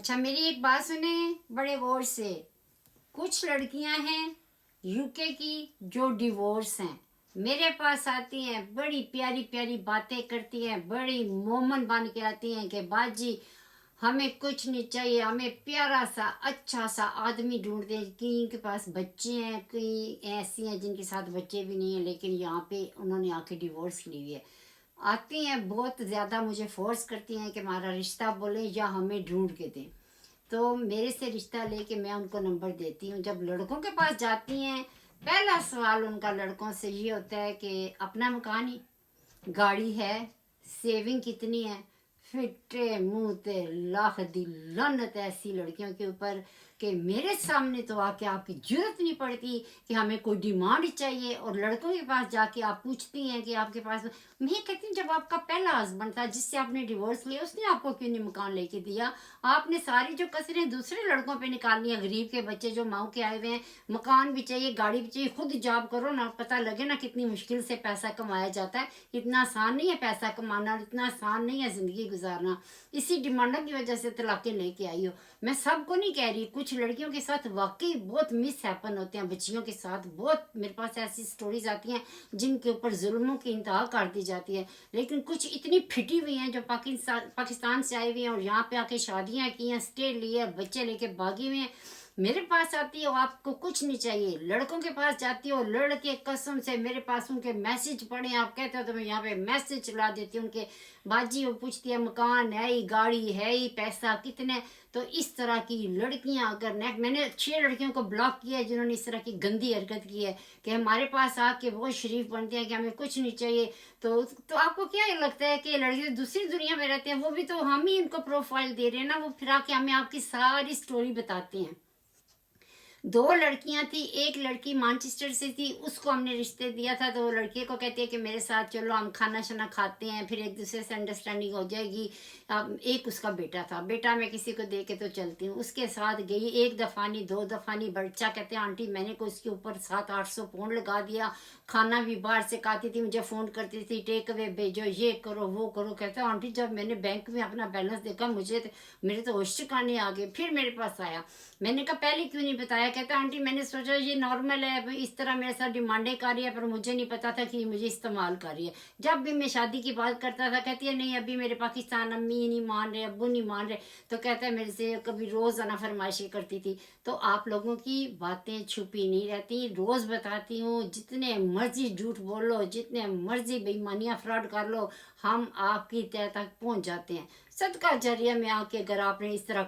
اچھا میری ایک بات سنیں بڑے غور سے. کچھ لڑکیاں ہیں UK کی جو ڈیورس ہیں، میرے پاس آتی ہیں، بڑی پیاری پیاری باتیں کرتی ہیں، بڑی مومن بن کے آتی ہیں کہ باجی ہمیں کچھ نہیں چاہیے، ہمیں پیارا سا اچھا سا آدمی ڈھونڈ دیں. کئی کے پاس بچے ہیں، کئی ایسی ہیں جن کے ساتھ بچے بھی نہیں ہیں، لیکن یہاں پہ انہوں نے آ کے ڈیورس لی ہوئی ہے. آتی ہیں بہت زیادہ مجھے فورس کرتی ہیں کہ ہمارا رشتہ بولیں یا ہمیں ڈھونڈ کے دیں. تو میرے سے رشتہ لے کے میں ان کو نمبر دیتی ہوں. جب لڑکوں کے پاس جاتی ہیں، پہلا سوال ان کا لڑکوں سے یہ ہوتا ہے کہ اپنا مکان ہی، گاڑی ہے، سیونگ کتنی ہے. پھٹے منہ تے لاکھ دی لعنت ایسی لڑکیوں کے اوپر کہ میرے سامنے تو آ کے آپ کی ضرورت نہیں پڑتی کہ ہمیں کوئی ڈیمانڈ چاہیے، اور لڑکوں کے پاس جا کے آپ پوچھتی ہیں کہ آپ کے پاس. میں کہتی ہوں جب آپ کا پہلا ہسبینڈ تھا جس سے آپ نے ڈیورس لیا، اس نے آپ کو کیوں نہیں مکان لے کے دیا؟ آپ نے ساری جو کسریں دوسرے لڑکوں پہ نکالنی ہیں. غریب کے بچے جو ماؤں کے آئے ہوئے ہیں، مکان بھی چاہیے، گاڑی بھی چاہیے. خود جاب کرو نا، پتہ لگے نا کتنی مشکل سے پیسہ کمایا جاتا ہے. اتنا آسان نہیں ہے پیسہ کمانا، اور اتنا آسان نہیں ہے زندگی گزارنا. اسی ڈیمانڈوں کی وجہ سے طلاقیں لے کے آئی ہو. میں سب کو نہیں کہہ رہی، کچھ لڑکیوں کے ساتھ واقعی بہت مس ہیپن ہوتے ہیں، بچیوں کے ساتھ بہت. میرے پاس ایسی سٹوریز آتی ہیں جن کے اوپر ظلموں کی انتہا کر دی جاتی ہے. لیکن کچھ اتنی پھٹی ہوئی ہیں جو پاکستان سے آئی ہوئی ہیں اور یہاں پہ آ کے شادیاں کی ہیں، اسٹے لیے، بچے لے کے بھاگی ہوئے ہیں. میرے پاس آتی ہو آپ کو کچھ نہیں چاہیے، لڑکوں کے پاس جاتی ہو، لڑکے قسم سے میرے پاس ان کے میسج پڑھیں، آپ کہتے ہو تو میں یہاں پہ میسج چلا دیتی ہوں کہ باجی وہ پوچھتی ہے مکان ہے ہی، گاڑی ہے ہی، پیسہ کتنے. تو اس طرح کی لڑکیاں اگر میں نے 6 لڑکیوں کو بلاک کیا ہے جنہوں نے اس طرح کی گندی حرکت کی ہے کہ ہمارے پاس آ کے وہ شریف بنتے ہیں کہ ہمیں کچھ نہیں چاہیے. تو آپ کو کیا لگتا ہے کہ لڑکے دوسری دنیا میں رہتے ہیں؟ وہ بھی تو ہم ہی ان کو پروفائل دے رہے ہیں نا. وہ پھر آ کے ہمیں آپ کی ساری سٹوری بتاتے ہیں. 2 لڑکیاں تھیں، ایک لڑکی مانچسٹر سے تھی، اس کو ہم نے رشتے دیا تھا. تو وہ لڑکے کو کہتے ہیں کہ میرے ساتھ چلو، ہم کھانا شنا کھاتے ہیں، پھر ایک دوسرے سے انڈرسٹینڈنگ ہو جائے گی. ایک اس کا بیٹا تھا، بیٹا میں کسی کو دے کے تو چلتی ہوں. اس کے ساتھ گئی، 1 دفعہ نہیں 2 دفعہ نہیں. بچہ کہتے ہیں آنٹی میں نے کو اس کے اوپر 700-800 پاؤنڈ لگا دیا. کھانا بھی باہر سے کھاتی تھی، مجھے فون کرتی تھی ٹیک اوے بھیجو، یہ کرو وہ کرو. کہتے ہیں آنٹی جب میں نے بینک میں اپنا بیلنس دیکھا میرے تو ہوش ٹھکانے آ گئے. پھر میرے پاس آیا، میں نے کہا پہلے کیوں نہیں بتایا؟ کہتا آنٹی میں نے سوچا یہ نارمل ہے، اس طرح میرے ساتھ ڈیمانڈیں کر رہی ہے، پر مجھے نہیں پتا تھا کہ یہ مجھے استعمال کر رہی ہے. جب بھی میں شادی کی بات کرتا تھا کہتی ہے نہیں ابھی میرے پاکستان امی نہیں مان رہے، ابو نہیں مان رہے. تو کہتا ہے میرے سے کبھی روزانہ فرمائشیں کرتی تھی. تو آپ لوگوں کی باتیں چھپی نہیں رہتی، روز بتاتی ہوں. جتنے مرضی جھوٹ بول لو، جتنے مرضی بے ایمانیاں فراڈ کر لو، ہم آپ کی تہ تک پہنچ جاتے ہیں. صدقہ جاریہ میں آ کے اگر آپ نے اس طرح